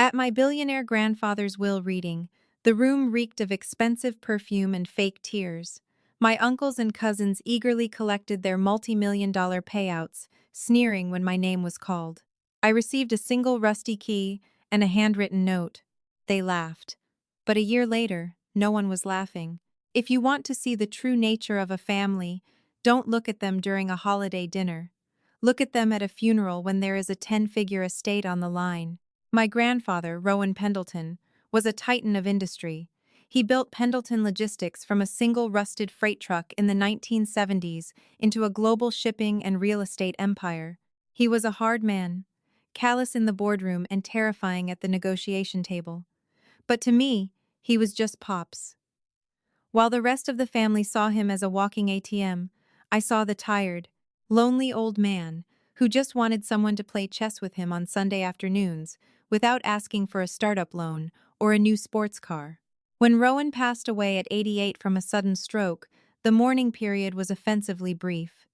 At my billionaire grandfather's will reading, the room reeked of expensive perfume and fake tears. My uncles and cousins eagerly collected their multi-million-dollar payouts, sneering when my name was called. I received a single rusty key and a handwritten note. They laughed. But a year later, no one was laughing. If you want to see the true nature of a family, don't look at them during a holiday dinner. Look at them at a funeral when there is a 10-figure estate on the line. My grandfather, Rowan Pendleton, was a titan of industry. He built Pendleton Logistics from a single rusted freight truck in the 1970s into a global shipping and real estate empire. He was a hard man, callous in the boardroom and terrifying at the negotiation table. But to me, he was just Pops. While the rest of the family saw him as a walking ATM, I saw the tired, lonely old man who just wanted someone to play chess with him on Sunday afternoons without asking for a startup loan or a new sports car. When Rowan passed away at 88 from a sudden stroke, the mourning period was offensively brief.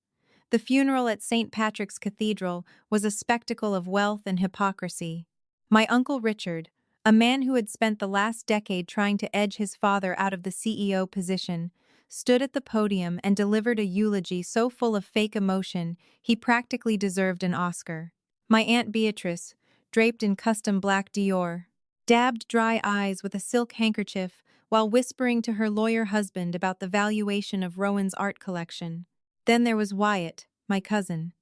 The funeral at St. Patrick's Cathedral was a spectacle of wealth and hypocrisy. My uncle Richard, a man who had spent the last decade trying to edge his father out of the CEO position, stood at the podium and delivered a eulogy so full of fake emotion he practically deserved an Oscar. My Aunt Beatrice, draped in custom black Dior, dabbed dry eyes with a silk handkerchief while whispering to her lawyer husband about the valuation of Rowan's art collection. Then there was Wyatt, my cousin,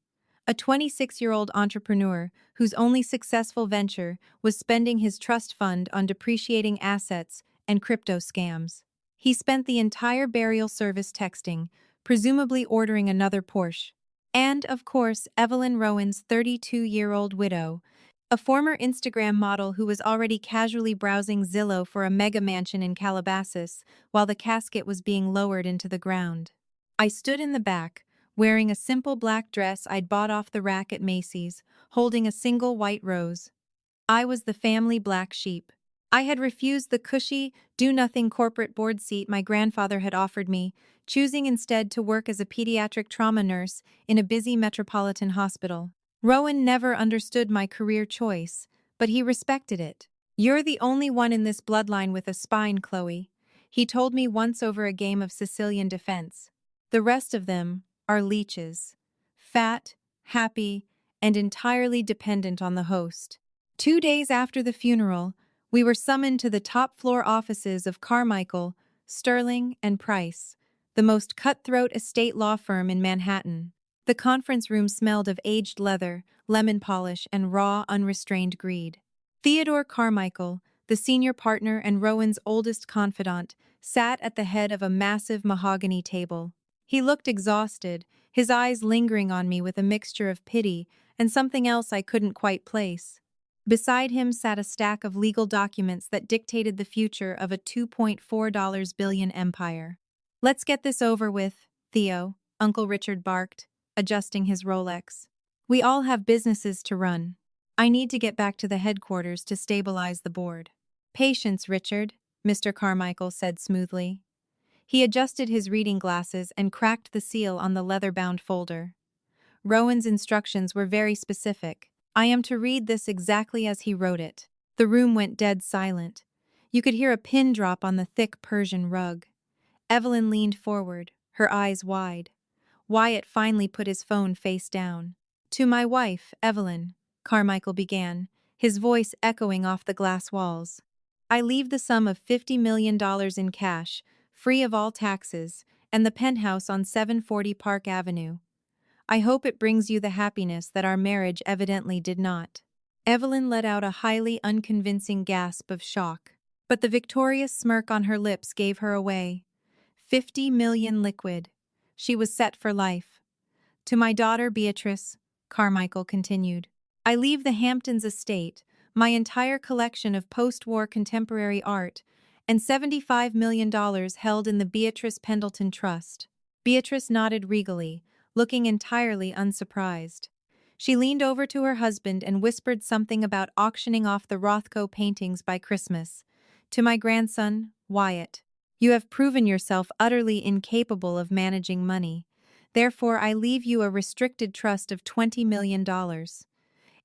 a 26-year-old entrepreneur whose only successful venture was spending his trust fund on depreciating assets and crypto scams. He spent the entire burial service texting, presumably ordering another Porsche. And, of course, Evelyn Rowan's 32-year-old widow, a former Instagram model who was already casually browsing Zillow for a mega mansion in Calabasas while the casket was being lowered into the ground. I stood in the back, wearing a simple black dress I'd bought off the rack at Macy's, holding a single white rose. I was the family black sheep. I had refused the cushy, do-nothing corporate board seat my grandfather had offered me, choosing instead to work as a pediatric trauma nurse in a busy metropolitan hospital. Rowan never understood my career choice, but he respected it. "You're the only one in this bloodline with a spine, Chloe," he told me once over a game of Sicilian defense. "The rest of them are leeches. Fat, happy, and entirely dependent on the host." 2 days after the funeral, we were summoned to the top-floor offices of Carmichael, Sterling, and Price, the most cutthroat estate law firm in Manhattan. The conference room smelled of aged leather, lemon polish, and raw, unrestrained greed. Theodore Carmichael, the senior partner and Rowan's oldest confidant, sat at the head of a massive mahogany table. He looked exhausted, his eyes lingering on me with a mixture of pity and something else I couldn't quite place. Beside him sat a stack of legal documents that dictated the future of a $2.4 billion empire. "Let's get this over with, Theo," Uncle Richard barked, adjusting his Rolex. "We all have businesses to run. I need to get back to the headquarters to stabilize the board." "Patience, Richard," Mr. Carmichael said smoothly. He adjusted his reading glasses and cracked the seal on the leather-bound folder. Rowan's instructions were very specific. I am to read this exactly as he wrote it. The room went dead silent. You could hear a pin drop on the thick Persian rug. Evelyn leaned forward, her eyes wide. Wyatt finally put his phone face down. "To my wife, Evelyn," Carmichael began, his voice echoing off the glass walls. "I leave the sum of $50 million in cash, free of all taxes, and the penthouse on 740 Park Avenue. I hope it brings you the happiness that our marriage evidently did not." Evelyn let out a highly unconvincing gasp of shock. But the victorious smirk on her lips gave her away. 50 million liquid. She was set for life. "To my daughter Beatrice," Carmichael continued, "I leave the Hamptons estate, my entire collection of post-war contemporary art, and $75 million held in the Beatrice Pendleton Trust." Beatrice nodded regally, looking entirely unsurprised. She leaned over to her husband and whispered something about auctioning off the Rothko paintings by Christmas. "To my grandson, Wyatt. You have proven yourself utterly incapable of managing money. Therefore, I leave you a restricted trust of $20 million.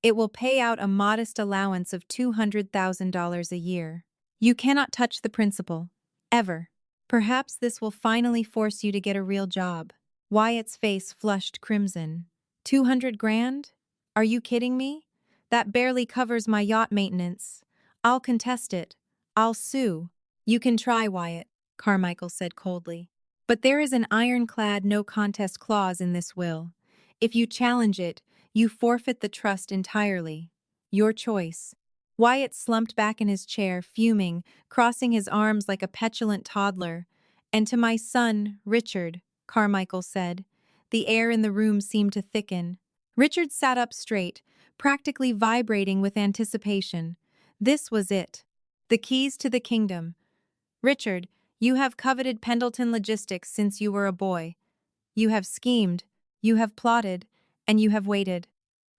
It will pay out a modest allowance of $200,000 a year. You cannot touch the principal. Ever. Perhaps this will finally force you to get a real job. Wyatt's face flushed crimson. 200 grand? Are you kidding me? That barely covers my yacht maintenance. I'll contest it. I'll sue. You can try, Wyatt, Carmichael said coldly. But there is an ironclad no contest clause in this will. If you challenge it, you forfeit the trust entirely. Your choice. Wyatt slumped back in his chair, fuming, crossing his arms like a petulant toddler. And to my son, Richard, Carmichael said. The air in the room seemed to thicken. Richard sat up straight, practically vibrating with anticipation. This was it. The keys to the kingdom. Richard, you have coveted Pendleton Logistics since you were a boy. You have schemed, you have plotted, and you have waited.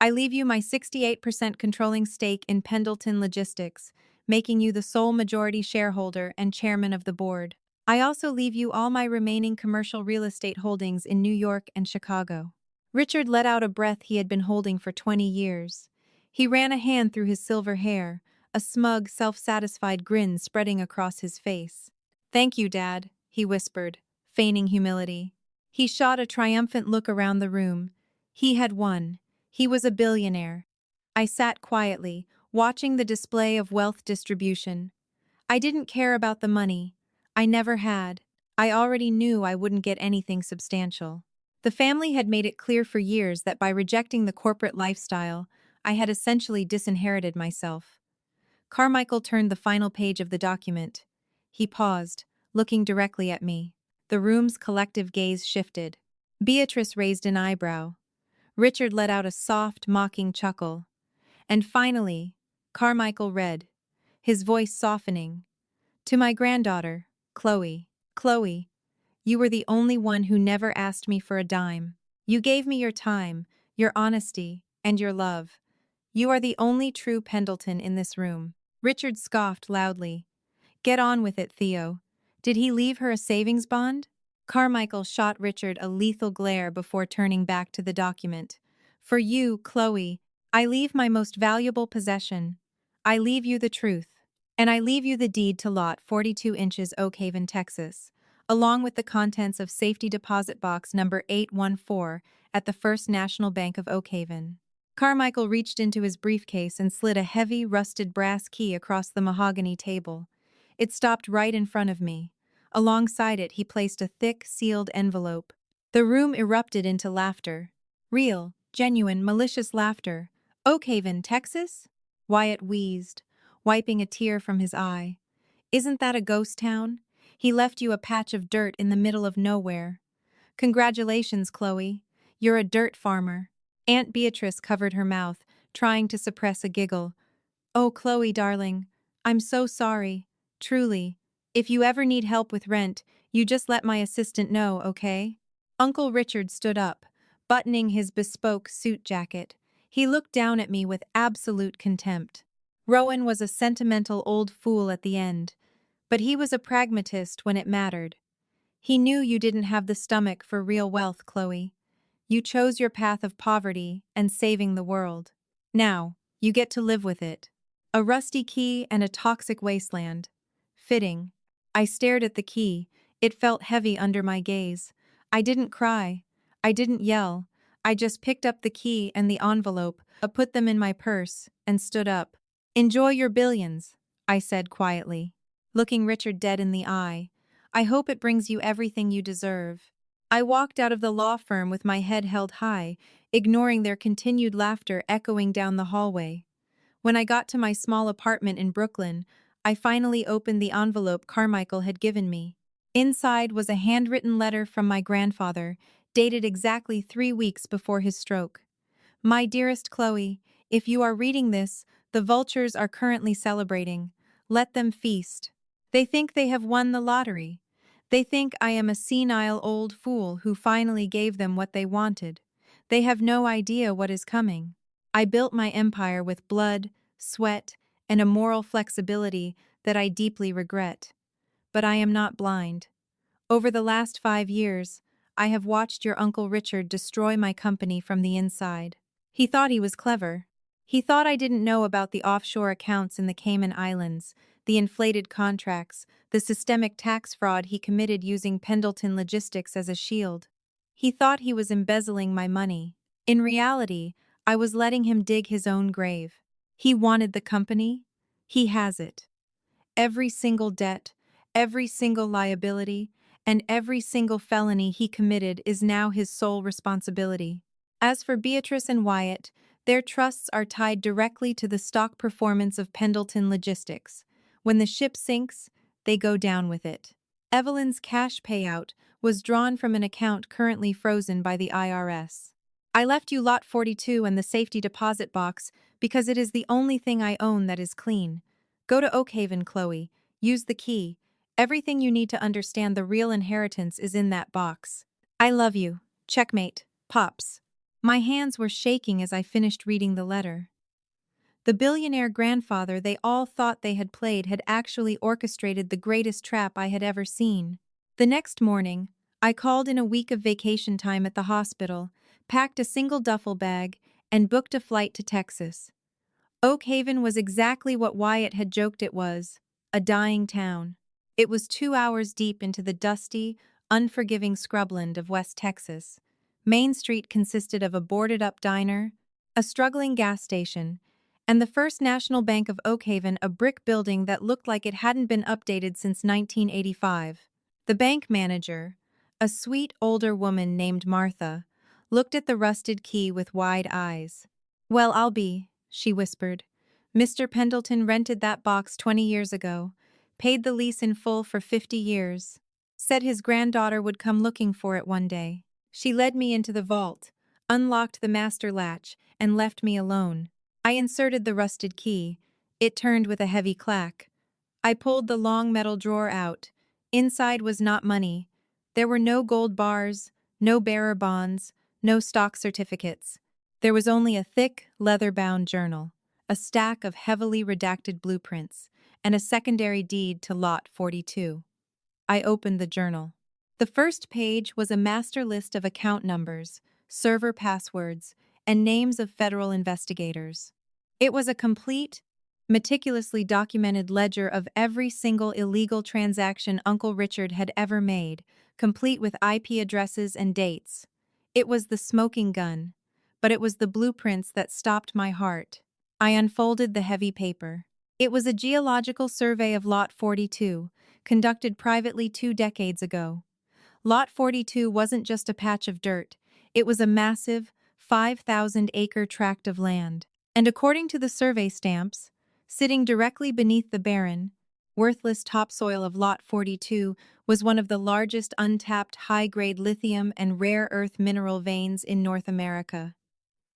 I leave you my 68% controlling stake in Pendleton Logistics, making you the sole majority shareholder and chairman of the board. I also leave you all my remaining commercial real estate holdings in New York and Chicago. Richard let out a breath he had been holding for 20 years. He ran a hand through his silver hair, a smug, self-satisfied grin spreading across his face. Thank you, Dad, he whispered, feigning humility. He shot a triumphant look around the room. He had won. He was a billionaire. I sat quietly, watching the display of wealth distribution. I didn't care about the money. I never had. I already knew I wouldn't get anything substantial. The family had made it clear for years that by rejecting the corporate lifestyle, I had essentially disinherited myself. Carmichael turned the final page of the document. He paused, looking directly at me. The room's collective gaze shifted. Beatrice raised an eyebrow. Richard let out a soft, mocking chuckle. And finally, Carmichael read, his voice softening. To my granddaughter, Chloe. Chloe, you were the only one who never asked me for a dime. You gave me your time, your honesty, and your love. You are the only true Pendleton in this room. Richard scoffed loudly. Get on with it, Theo. Did he leave her a savings bond? Carmichael shot Richard a lethal glare before turning back to the document. For you, Chloe, I leave my most valuable possession. I leave you the truth. And I leave you the deed to lot 42 inches Oak Haven, Texas, along with the contents of safety deposit box number 814 at the First National Bank of Oak Haven. Carmichael reached into his briefcase and slid a heavy, rusted brass key across the mahogany table. It stopped right in front of me. Alongside it, he placed a thick, sealed envelope. The room erupted into laughter. Real, genuine, malicious laughter. Oak Haven, Texas? Wyatt wheezed, wiping a tear from his eye. Isn't that a ghost town? He left you a patch of dirt in the middle of nowhere. Congratulations, Chloe. You're a dirt farmer. Aunt Beatrice covered her mouth, trying to suppress a giggle. Oh, Chloe, darling, I'm so sorry. Truly. If you ever need help with rent, you just let my assistant know, okay? Uncle Richard stood up, buttoning his bespoke suit jacket. He looked down at me with absolute contempt. Rowan was a sentimental old fool at the end, but he was a pragmatist when it mattered. He knew you didn't have the stomach for real wealth, Chloe. You chose your path of poverty and saving the world. Now, you get to live with it. A rusty key and a toxic wasteland. Fitting. I stared at the key. It felt heavy under my gaze. I didn't cry. I didn't yell. I just picked up the key and the envelope, put them in my purse, and stood up. Enjoy your billions, I said quietly, looking Richard dead in the eye. I hope it brings you everything you deserve. I walked out of the law firm with my head held high, ignoring their continued laughter echoing down the hallway. When I got to my small apartment in Brooklyn, I finally opened the envelope Carmichael had given me. Inside was a handwritten letter from my grandfather, dated exactly 3 weeks before his stroke. My dearest Chloe, if you are reading this, the vultures are currently celebrating. Let them feast. They think they have won the lottery. They think I am a senile old fool who finally gave them what they wanted. They have no idea what is coming. I built my empire with blood, sweat, and a moral flexibility that I deeply regret. But I am not blind. Over the last 5 years, I have watched your Uncle Richard destroy my company from the inside. He thought he was clever. He thought I didn't know about the offshore accounts in the Cayman Islands, the inflated contracts, the systemic tax fraud he committed using Pendleton Logistics as a shield. He thought he was embezzling my money. In reality, I was letting him dig his own grave. He wanted the company. He has it. Every single debt, every single liability, and every single felony he committed is now his sole responsibility. As for Beatrice and Wyatt, their trusts are tied directly to the stock performance of Pendleton Logistics. When the ship sinks, they go down with it. Evelyn's cash payout was drawn from an account currently frozen by the IRS. I left you Lot 42 and the safety deposit box because it is the only thing I own that is clean. Go to Oakhaven, Chloe. Use the key. Everything you need to understand the real inheritance is in that box. I love you. Checkmate. Pops. My hands were shaking as I finished reading the letter. The billionaire grandfather they all thought they had played had actually orchestrated the greatest trap I had ever seen. The next morning, I called in a week of vacation time at the hospital, packed a single duffel bag, and booked a flight to Texas. Oakhaven was exactly what Wyatt had joked it was, a dying town. It was 2 hours deep into the dusty, unforgiving scrubland of West Texas. Main Street consisted of a boarded-up diner, a struggling gas station, and the First National Bank of Oakhaven, a brick building that looked like it hadn't been updated since 1985. The bank manager, a sweet older woman named Martha, looked at the rusted key with wide eyes. "Well, I'll be," she whispered. "Mr. Pendleton rented that box 20 years ago, paid the lease in full for 50 years. Said his granddaughter would come looking for it one day. She led me into the vault, unlocked the master latch, and left me alone. I inserted the rusted key. It turned with a heavy clack. I pulled the long metal drawer out. Inside was not money. There were no gold bars, no bearer bonds, no stock certificates. There was only a thick, leather-bound journal, a stack of heavily redacted blueprints, and a secondary deed to Lot 42. I opened the journal. The first page was a master list of account numbers, server passwords, and names of federal investigators. It was a complete, meticulously documented ledger of every single illegal transaction Uncle Richard had ever made, complete with IP addresses and dates. It was the smoking gun, but it was the blueprints that stopped my heart. I unfolded the heavy paper. It was a geological survey of Lot 42, conducted privately 2 decades ago. Lot 42 wasn't just a patch of dirt, it was a massive, 5,000-acre tract of land. And according to the survey stamps, sitting directly beneath the barren, worthless topsoil of Lot 42 was one of the largest untapped high-grade lithium and rare earth mineral veins in North America.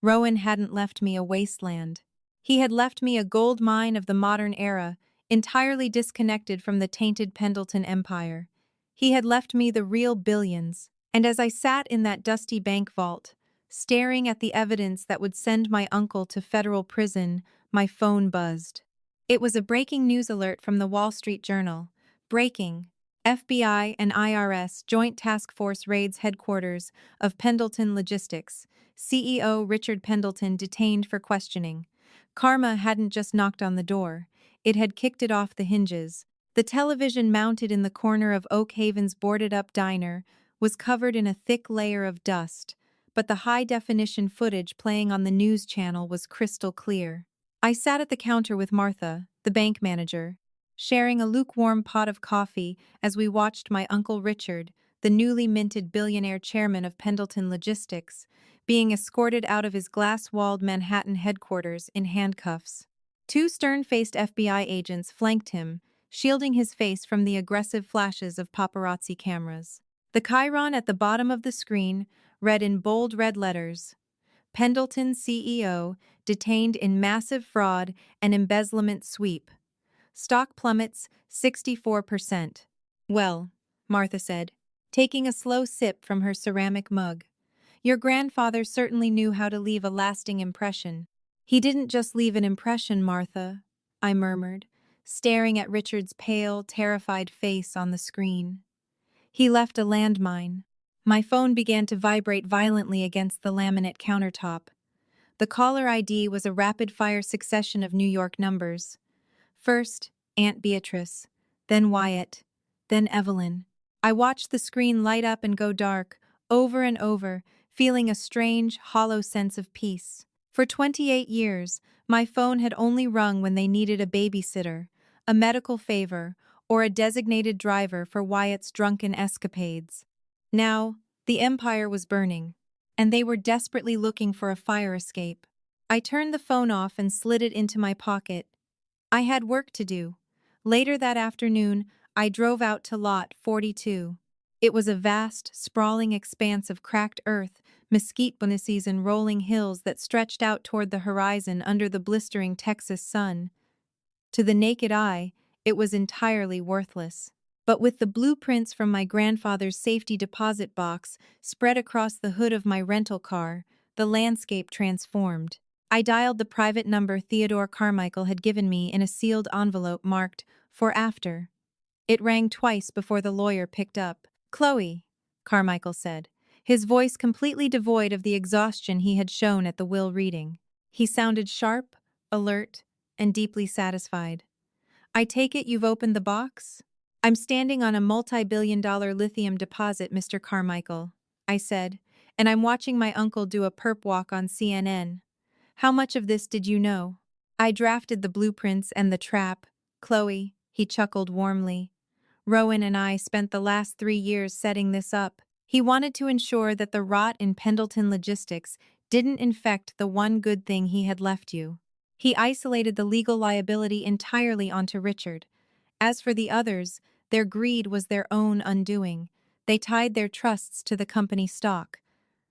Rowan hadn't left me a wasteland. He had left me a gold mine of the modern era, entirely disconnected from the tainted Pendleton empire. He had left me the real billions, and as I sat in that dusty bank vault, staring at the evidence that would send my uncle to federal prison, my phone buzzed. It was a breaking news alert from the Wall Street Journal. Breaking. FBI and IRS Joint Task Force raids headquarters of Pendleton Logistics. CEO Richard Pendleton detained for questioning. Karma hadn't just knocked on the door. It had kicked it off the hinges. The television mounted in the corner of Oakhaven's boarded-up diner was covered in a thick layer of dust, but the high-definition footage playing on the news channel was crystal clear. I sat at the counter with Martha, the bank manager, sharing a lukewarm pot of coffee as we watched my Uncle Richard, the newly minted billionaire chairman of Pendleton Logistics, being escorted out of his glass-walled Manhattan headquarters in handcuffs. 2 stern-faced FBI agents flanked him, shielding his face from the aggressive flashes of paparazzi cameras. The chyron at the bottom of the screen read in bold red letters, "Pendleton CEO detained in massive fraud and embezzlement sweep. Stock plummets 64%. "Well," Martha said, taking a slow sip from her ceramic mug, "your grandfather certainly knew how to leave a lasting impression." "He didn't just leave an impression, Martha," I murmured, staring at Richard's pale, terrified face on the screen. "He left a landmine." My phone began to vibrate violently against the laminate countertop. The caller ID was a rapid-fire succession of New York numbers. First, Aunt Beatrice, then Wyatt, then Evelyn. I watched the screen light up and go dark, over and over, feeling a strange, hollow sense of peace. For 28 years, my phone had only rung when they needed a babysitter, a medical favor, or a designated driver for Wyatt's drunken escapades. Now, the empire was burning, and they were desperately looking for a fire escape. I turned the phone off and slid it into my pocket. I had work to do. Later that afternoon, I drove out to Lot 42. It was a vast, sprawling expanse of cracked earth, mesquite bonuses and rolling hills that stretched out toward the horizon under the blistering Texas sun. To the naked eye, it was entirely worthless. But with the blueprints from my grandfather's safety deposit box spread across the hood of my rental car, the landscape transformed. I dialed the private number Theodore Carmichael had given me in a sealed envelope marked, "For after." It rang twice before the lawyer picked up. "Chloe," Carmichael said, his voice completely devoid of the exhaustion he had shown at the will reading. He sounded sharp, alert, and deeply satisfied. "I take it you've opened the box?" "I'm standing on a multi-billion-dollar lithium deposit, Mr. Carmichael," I said, "and I'm watching my uncle do a perp walk on CNN. How much of this did you know?" "I drafted the blueprints and the trap, Chloe," he chuckled warmly. "Rowan and I spent the last 3 years setting this up." He wanted to ensure that the rot in Pendleton logistics didn't infect the one good thing he had left you. He isolated the legal liability entirely onto Richard. As for the others, their greed was their own undoing. They tied their trusts to the company stock.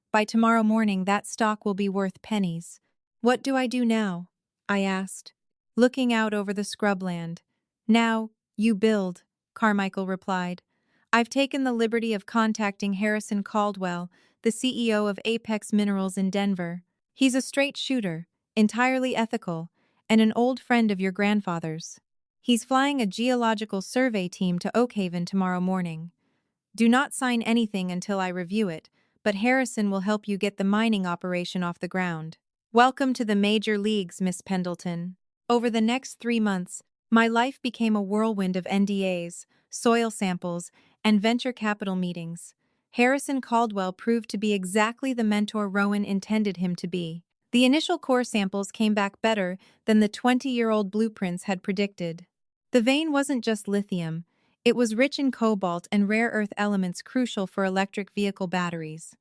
By tomorrow morning, that stock will be worth pennies. "What do I do now?" I asked, looking out over the scrubland. "Now, you build," Carmichael replied. "I've taken the liberty of contacting Harrison Caldwell, the CEO of Apex Minerals in Denver. He's a straight shooter, entirely ethical, and an old friend of your grandfather's. He's flying a geological survey team to Oakhaven tomorrow morning. Do not sign anything until I review it, but Harrison will help you get the mining operation off the ground. Welcome to the major leagues, Miss Pendleton." Over the next 3 months, my life became a whirlwind of NDAs, soil samples, and venture capital meetings. Harrison Caldwell proved to be exactly the mentor Rowan intended him to be. The initial core samples came back better than the 20-year-old blueprints had predicted. The vein wasn't just lithium, it was rich in cobalt and rare earth elements crucial for electric vehicle batteries.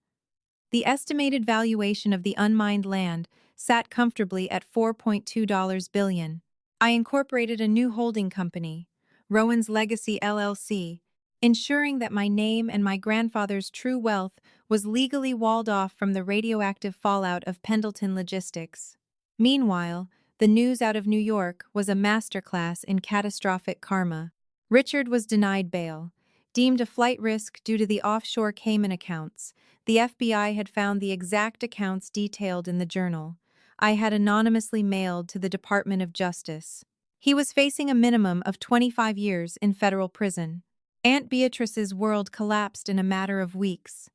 The estimated valuation of the unmined land sat comfortably at $4.2 billion. I incorporated a new holding company, Rowan's Legacy LLC, ensuring that my name and my grandfather's true wealth was legally walled off from the radioactive fallout of Pendleton logistics. Meanwhile, the news out of New York was a masterclass in catastrophic karma. Richard was denied bail. Deemed a flight risk due to the offshore Cayman accounts, the FBI had found the exact accounts detailed in the journal. I had anonymously mailed to the Department of Justice. He was facing a minimum of 25 years in federal prison. Aunt Beatrice's world collapsed in a matter of weeks.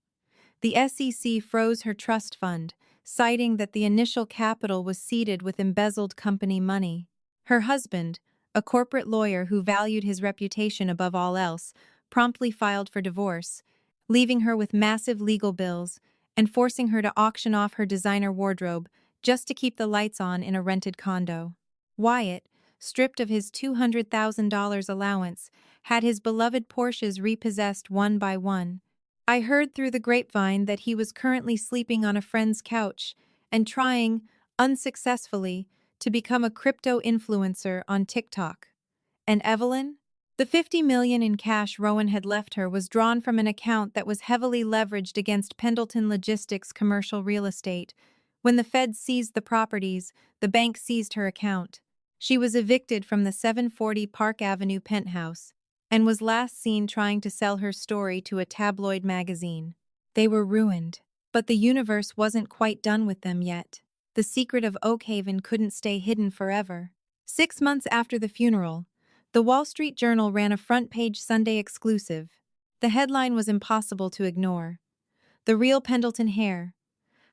The SEC froze her trust fund, citing that the initial capital was seeded with embezzled company money. Her husband, a corporate lawyer who valued his reputation above all else, promptly filed for divorce, leaving her with massive legal bills and forcing her to auction off her designer wardrobe just to keep the lights on in a rented condo. Wyatt, stripped of his $200,000 allowance, had his beloved Porsches repossessed one by one. I heard through the grapevine that he was currently sleeping on a friend's couch and trying, unsuccessfully, to become a crypto influencer on TikTok. And Evelyn? The $50 million in cash Rowan had left her was drawn from an account that was heavily leveraged against Pendleton Logistics commercial real estate. When the feds seized the properties, the bank seized her account. She was evicted from the 740 Park Avenue penthouse and was last seen trying to sell her story to a tabloid magazine. They were ruined, but the universe wasn't quite done with them yet. The secret of Oakhaven couldn't stay hidden forever. 6 months after the funeral, the Wall Street Journal ran a front-page Sunday exclusive. The headline was impossible to ignore. "The real Pendleton heir.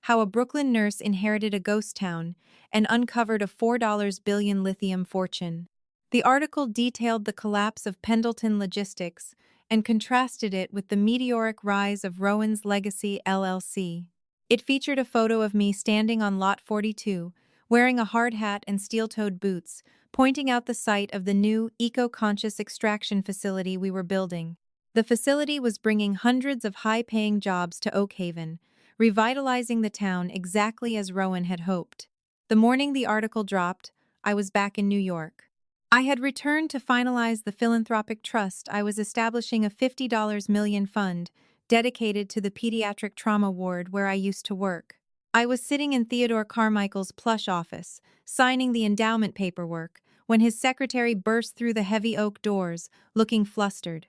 how a Brooklyn nurse inherited a ghost town and uncovered a $4 billion lithium fortune. The article detailed the collapse of Pendleton Logistics and contrasted it with the meteoric rise of Rowan's Legacy LLC. It featured a photo of me standing on Lot 42, wearing a hard hat and steel-toed boots, pointing out the site of the new, eco-conscious extraction facility we were building. The facility was bringing hundreds of high-paying jobs to Oak Haven, revitalizing the town exactly as Rowan had hoped. The morning the article dropped, I was back in New York. I had returned to finalize the philanthropic trust I was establishing, a $50 million fund dedicated to the pediatric trauma ward where I used to work. I was sitting in Theodore Carmichael's plush office, signing the endowment paperwork, when his secretary burst through the heavy oak doors, looking flustered.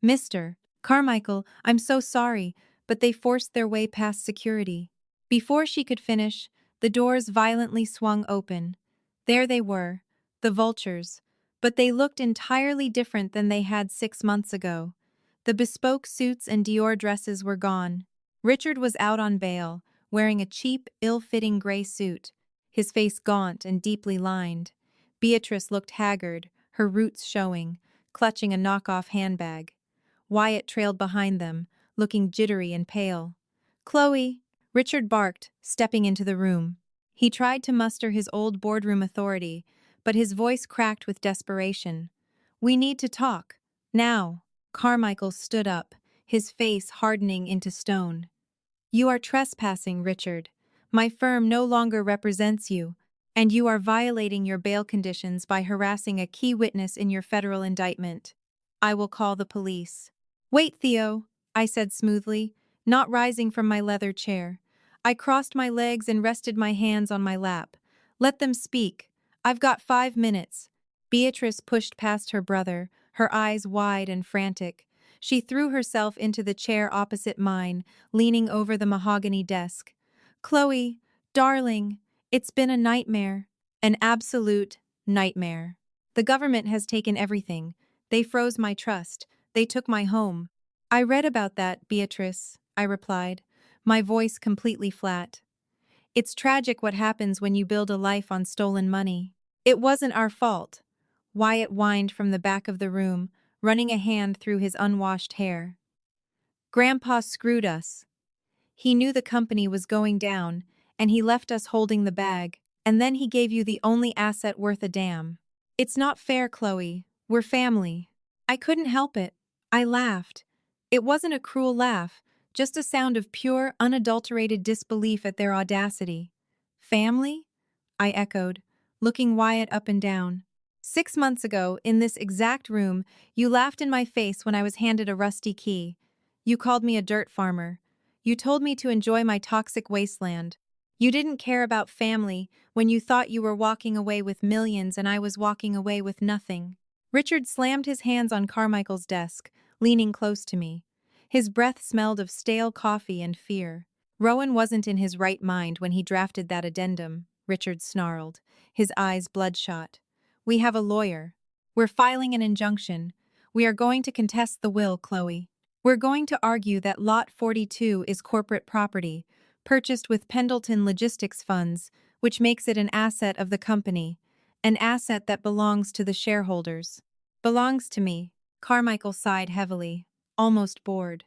"Mr. Carmichael, I'm so sorry, but they forced their way past security." Before she could finish, the doors violently swung open. There they were, the vultures, but they looked entirely different than they had 6 months ago. The bespoke suits and Dior dresses were gone. Richard was out on bail, wearing a cheap, ill-fitting gray suit, his face gaunt and deeply lined. Beatrice looked haggard, her roots showing, clutching a knockoff handbag. Wyatt trailed behind them, looking jittery and pale. "Chloe," Richard barked, stepping into the room. He tried to muster his old boardroom authority, but his voice cracked with desperation. "We need to talk. Now." Carmichael stood up, his face hardening into stone. "You are trespassing, Richard. My firm no longer represents you, and you are violating your bail conditions by harassing a key witness in your federal indictment. I will call the police." "Wait, Theo," I said smoothly, not rising from my leather chair. I crossed my legs and rested my hands on my lap. "Let them speak. I've got 5 minutes." Beatrice pushed past her brother, her eyes wide and frantic. She threw herself into the chair opposite mine, leaning over the mahogany desk. "Chloe, darling, it's been a nightmare. An absolute nightmare. The government has taken everything. They froze my trust. They took my home." "I read about that, Beatrice," I replied, my voice completely flat. "It's tragic what happens when you build a life on stolen money." "It wasn't our fault," Wyatt whined from the back of the room, running a hand through his unwashed hair. "Grandpa screwed us. He knew the company was going down, and he left us holding the bag, and then he gave you the only asset worth a damn. It's not fair, Chloe. We're family." I couldn't help it. I laughed. It wasn't a cruel laugh, just a sound of pure, unadulterated disbelief at their audacity. "Family?" I echoed, looking Wyatt up and down. "6 months ago, in this exact room, you laughed in my face when I was handed a rusty key. You called me a dirt farmer. You told me to enjoy my toxic wasteland. You didn't care about family when you thought you were walking away with millions and I was walking away with nothing." Richard slammed his hands on Carmichael's desk, leaning close to me. His breath smelled of stale coffee and fear. "Rowan wasn't in his right mind when he drafted that addendum," Richard snarled, his eyes bloodshot. "We have a lawyer. We're filing an injunction. We are going to contest the will, Chloe. We're going to argue that Lot 42 is corporate property, purchased with Pendleton Logistics funds, which makes it an asset of the company, an asset that belongs to the shareholders." "Belongs to me," Carmichael sighed heavily, almost bored.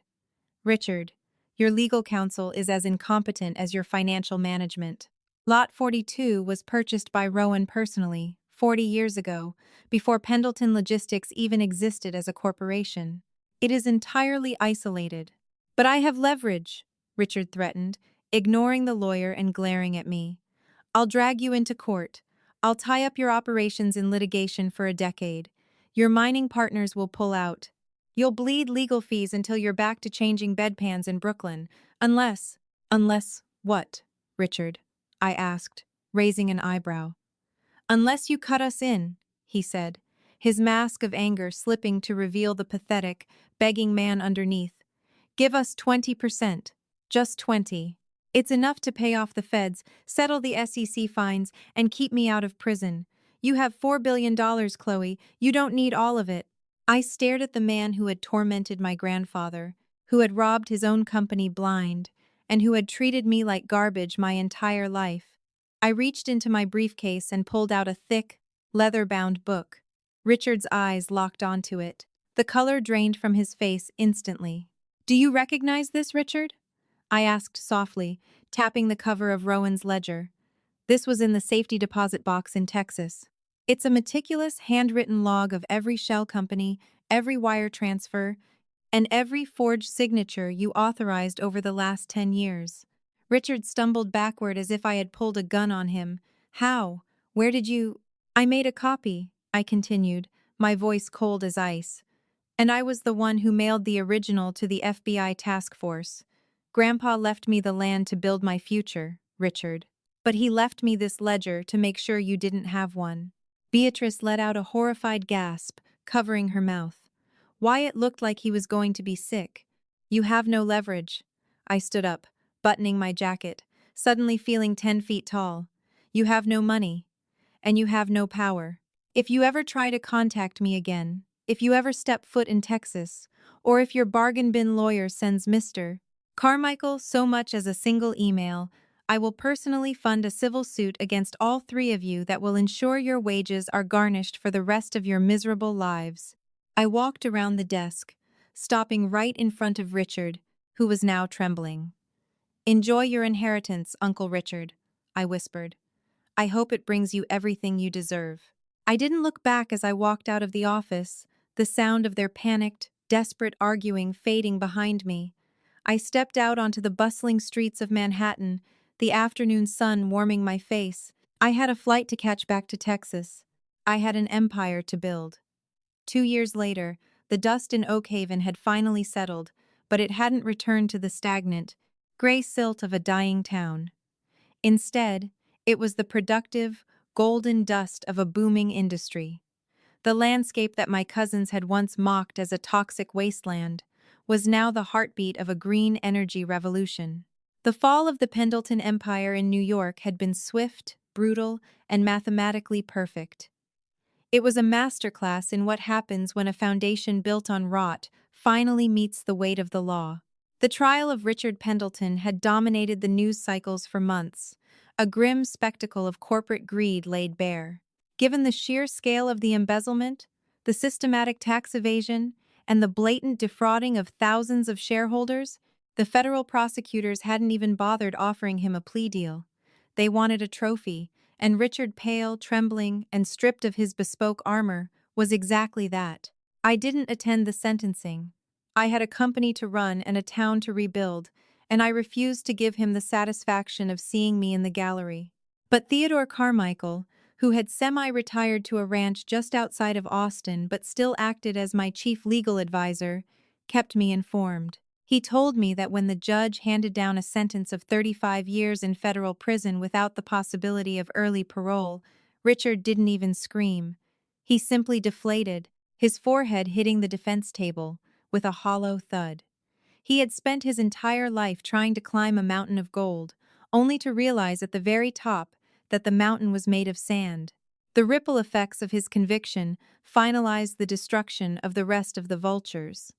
"Richard, your legal counsel is as incompetent as your financial management. Lot 42 was purchased by Rowan personally, 40 years ago, before Pendleton Logistics even existed as a corporation. It is entirely isolated." "But I have leverage," Richard threatened, ignoring the lawyer and glaring at me. "I'll drag you into court. I'll tie up your operations in litigation for a decade. Your mining partners will pull out. You'll bleed legal fees until you're back to changing bedpans in Brooklyn, unless—" "Unless what, Richard?" I asked, raising an eyebrow. "Unless you cut us in," he said, his mask of anger slipping to reveal the pathetic, begging man underneath. "Give us 20%. Just 20. It's enough to pay off the feds, settle the SEC fines, and keep me out of prison. You have $4 billion, Chloe. You don't need all of it." I stared at the man who had tormented my grandfather, who had robbed his own company blind, and who had treated me like garbage my entire life. I reached into my briefcase and pulled out a thick, leather-bound book. Richard's eyes locked onto it. The color drained from his face instantly. "Do you recognize this, Richard?" I asked softly, tapping the cover of Rowan's ledger. This was in the safety deposit box in Texas. It's a meticulous, handwritten log of every shell company, every wire transfer, and every forged signature you authorized over the last 10 years. Richard stumbled backward as if I had pulled a gun on him. "How? Where did you—" "I made a copy," I continued, my voice cold as ice. "And I was the one who mailed the original to the FBI task force. Grandpa left me the land to build my future, Richard. But he left me this ledger to make sure you didn't have one." Beatrice let out a horrified gasp, covering her mouth. Wyatt looked like he was going to be sick. "You have no leverage." I stood up, buttoning my jacket, suddenly feeling 10 feet tall. "You have no money. And you have no power. If you ever try to contact me again, if you ever step foot in Texas, or if your bargain bin lawyer sends Mr. Carmichael so much as a single email, I will personally fund a civil suit against all three of you that will ensure your wages are garnished for the rest of your miserable lives." I walked around the desk, stopping right in front of Richard, who was now trembling. "Enjoy your inheritance, Uncle Richard," I whispered. "I hope it brings you everything you deserve." I didn't look back as I walked out of the office, the sound of their panicked, desperate arguing fading behind me. I stepped out onto the bustling streets of Manhattan, the afternoon sun warming my face. I had a flight to catch back to Texas. I had an empire to build. 2 years later, the dust in Oakhaven had finally settled, but it hadn't returned to the stagnant, gray silt of a dying town. Instead, it was the productive, golden dust of a booming industry. The landscape that my cousins had once mocked as a toxic wasteland was now the heartbeat of a green energy revolution. The fall of the Pendleton Empire in New York had been swift, brutal, and mathematically perfect. It was a masterclass in what happens when a foundation built on rot finally meets the weight of the law. The trial of Richard Pendleton had dominated the news cycles for months, a grim spectacle of corporate greed laid bare. Given the sheer scale of the embezzlement, the systematic tax evasion, and the blatant defrauding of thousands of shareholders, the federal prosecutors hadn't even bothered offering him a plea deal. They wanted a trophy, and Richard, pale, trembling, and stripped of his bespoke armor, was exactly that. I didn't attend the sentencing. I had a company to run and a town to rebuild, and I refused to give him the satisfaction of seeing me in the gallery. But Theodore Carmichael, who had semi-retired to a ranch just outside of Austin but still acted as my chief legal advisor, kept me informed. He told me that when the judge handed down a sentence of 35 years in federal prison without the possibility of early parole, Richard didn't even scream. He simply deflated, his forehead hitting the defense table, with a hollow thud. He had spent his entire life trying to climb a mountain of gold, only to realize at the very top that the mountain was made of sand. The ripple effects of his conviction finalized the destruction of the rest of the vultures.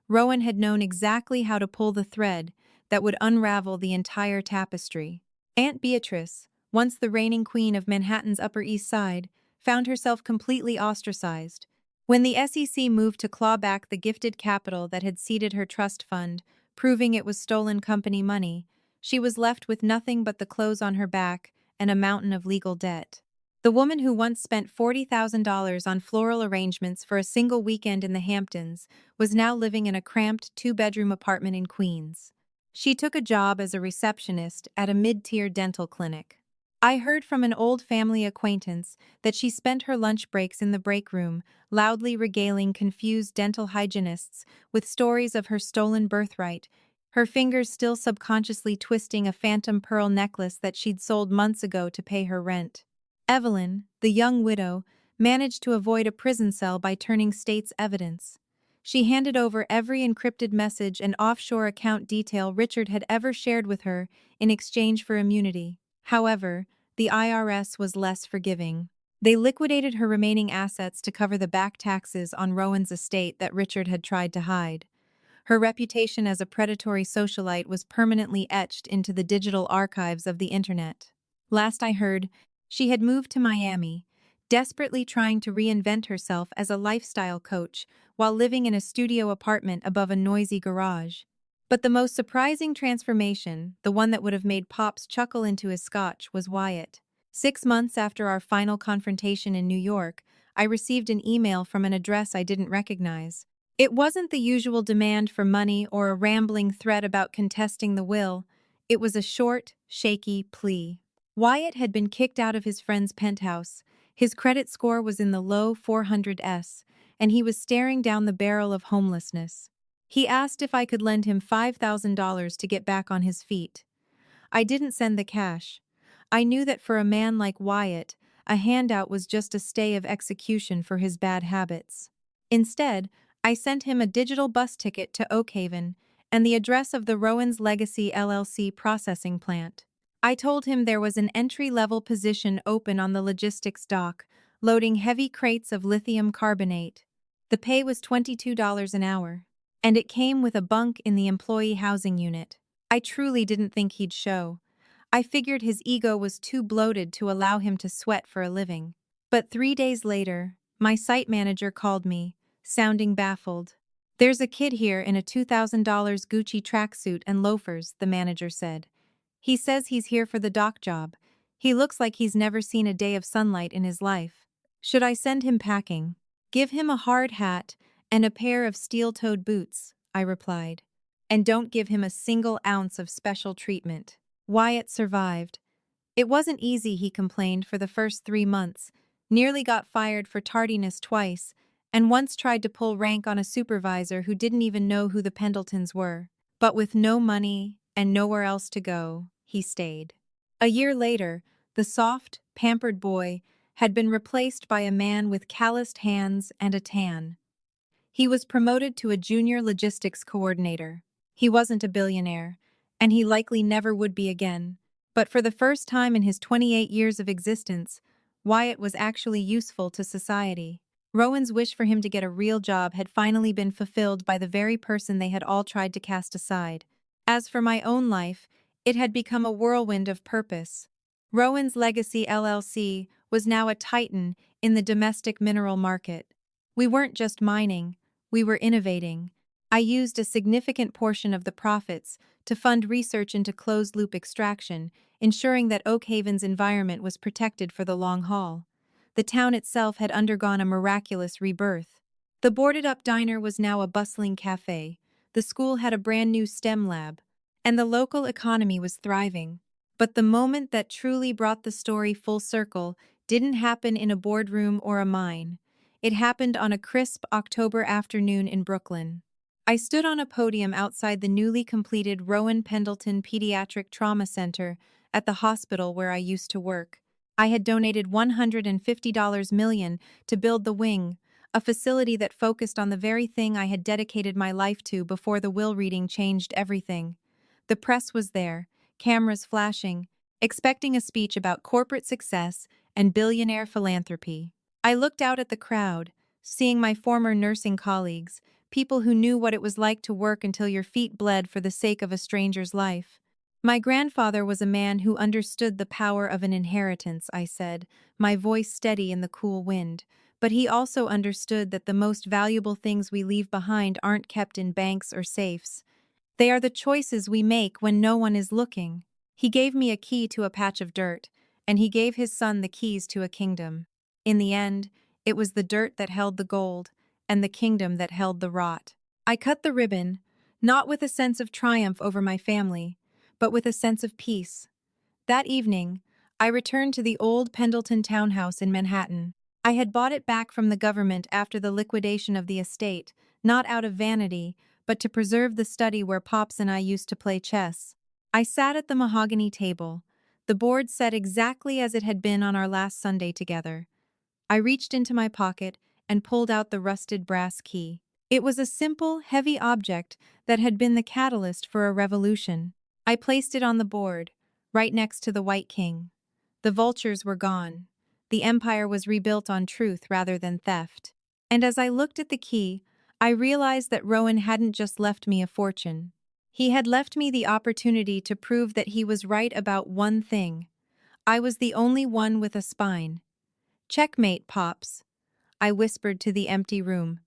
Rowan had known exactly how to pull the thread that would unravel the entire tapestry. Aunt Beatrice, once the reigning queen of Manhattan's Upper East Side, found herself completely ostracized. When the SEC moved to claw back the gifted capital that had seeded her trust fund, proving it was stolen company money, she was left with nothing but the clothes on her back and a mountain of legal debt. The woman who once spent $40,000 on floral arrangements for a single weekend in the Hamptons was now living in a cramped two-bedroom apartment in Queens. She took a job as a receptionist at a mid-tier dental clinic. I heard from an old family acquaintance that she spent her lunch breaks in the break room, loudly regaling confused dental hygienists with stories of her stolen birthright, her fingers still subconsciously twisting a phantom pearl necklace that she'd sold months ago to pay her rent. Evelyn, the young widow, managed to avoid a prison cell by turning state's evidence. She handed over every encrypted message and offshore account detail Richard had ever shared with her in exchange for immunity. However, the IRS was less forgiving. They liquidated her remaining assets to cover the back taxes on Rowan's estate that Richard had tried to hide. Her reputation as a predatory socialite was permanently etched into the digital archives of the internet. Last I heard, she had moved to Miami, desperately trying to reinvent herself as a lifestyle coach while living in a studio apartment above a noisy garage. But the most surprising transformation, the one that would have made Pops chuckle into his scotch, was Wyatt. 6 months after our final confrontation in New York, I received an email from an address I didn't recognize. It wasn't the usual demand for money or a rambling threat about contesting the will. It was a short, shaky plea. Wyatt had been kicked out of his friend's penthouse. His credit score was in the low 400s, and he was staring down the barrel of homelessness. He asked if I could lend him $5,000 to get back on his feet. I didn't send the cash. I knew that for a man like Wyatt, a handout was just a stay of execution for his bad habits. Instead, I sent him a digital bus ticket to Oakhaven and the address of the Rowan's Legacy LLC processing plant. I told him there was an entry-level position open on the logistics dock, loading heavy crates of lithium carbonate. The pay was $22 an hour, and it came with a bunk in the employee housing unit. I truly didn't think he'd show. I figured his ego was too bloated to allow him to sweat for a living. But 3 days later, my site manager called me, sounding baffled. "There's a kid here in a $2,000 Gucci tracksuit and loafers," the manager said. "He says he's here for the dock job. He looks like he's never seen a day of sunlight in his life. Should I send him packing?" "Give him a hard hat and a pair of steel-toed boots," I replied. "And don't give him a single ounce of special treatment." Wyatt survived. It wasn't easy, he complained, for the first 3 months. Nearly got fired for tardiness twice, and once tried to pull rank on a supervisor who didn't even know who the Pendletons were. But with no money and nowhere else to go, he stayed. A year later, the soft, pampered boy had been replaced by a man with calloused hands and a tan. He was promoted to a junior logistics coordinator. He wasn't a billionaire, and he likely never would be again. But for the first time in his 28 years of existence, Wyatt was actually useful to society. Rowan's wish for him to get a real job had finally been fulfilled by the very person they had all tried to cast aside. As for my own life, it had become a whirlwind of purpose. Rowan's Legacy LLC was now a titan in the domestic mineral market. We weren't just mining, we were innovating. I used a significant portion of the profits to fund research into closed-loop extraction, ensuring that Oakhaven's environment was protected for the long haul. The town itself had undergone a miraculous rebirth. The boarded-up diner was now a bustling cafe, the school had a brand-new STEM lab, and the local economy was thriving. But the moment that truly brought the story full circle didn't happen in a boardroom or a mine. It happened on a crisp October afternoon in Brooklyn. I stood on a podium outside the newly completed Rowan Pendleton Pediatric Trauma Center at the hospital where I used to work. I had donated $150 million to build the wing, a facility that focused on the very thing I had dedicated my life to before the will reading changed everything. The press was there, cameras flashing, expecting a speech about corporate success and billionaire philanthropy. I looked out at the crowd, seeing my former nursing colleagues, people who knew what it was like to work until your feet bled for the sake of a stranger's life. "My grandfather was a man who understood the power of an inheritance," I said, my voice steady in the cool wind. "But he also understood that the most valuable things we leave behind aren't kept in banks or safes. They are the choices we make when no one is looking." He gave me a key to a patch of dirt, and he gave his son the keys to a kingdom. In the end, it was the dirt that held the gold, and the kingdom that held the rot. I cut the ribbon, not with a sense of triumph over my family, but with a sense of peace. That evening, I returned to the old Pendleton townhouse in Manhattan. I had bought it back from the government after the liquidation of the estate, not out of vanity, but to preserve the study where Pops and I used to play chess. I sat at the mahogany table, the board set exactly as it had been on our last Sunday together. I reached into my pocket and pulled out the rusted brass key. It was a simple, heavy object that had been the catalyst for a revolution. I placed it on the board, right next to the White King. The vultures were gone. The empire was rebuilt on truth rather than theft. And as I looked at the key, I realized that Rowan hadn't just left me a fortune. He had left me the opportunity to prove that he was right about one thing. I was the only one with a spine. Checkmate, Pops, I whispered to the empty room.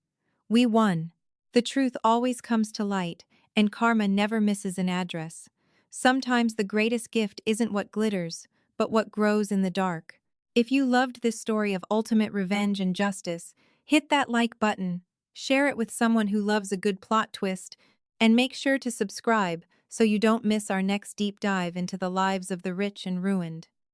We won. The truth always comes to light, and karma never misses an address. Sometimes the greatest gift isn't what glitters, but what grows in the dark. If you loved this story of ultimate revenge and justice, hit that like button, share it with someone who loves a good plot twist, and make sure to subscribe so you don't miss our next deep dive into the lives of the rich and ruined.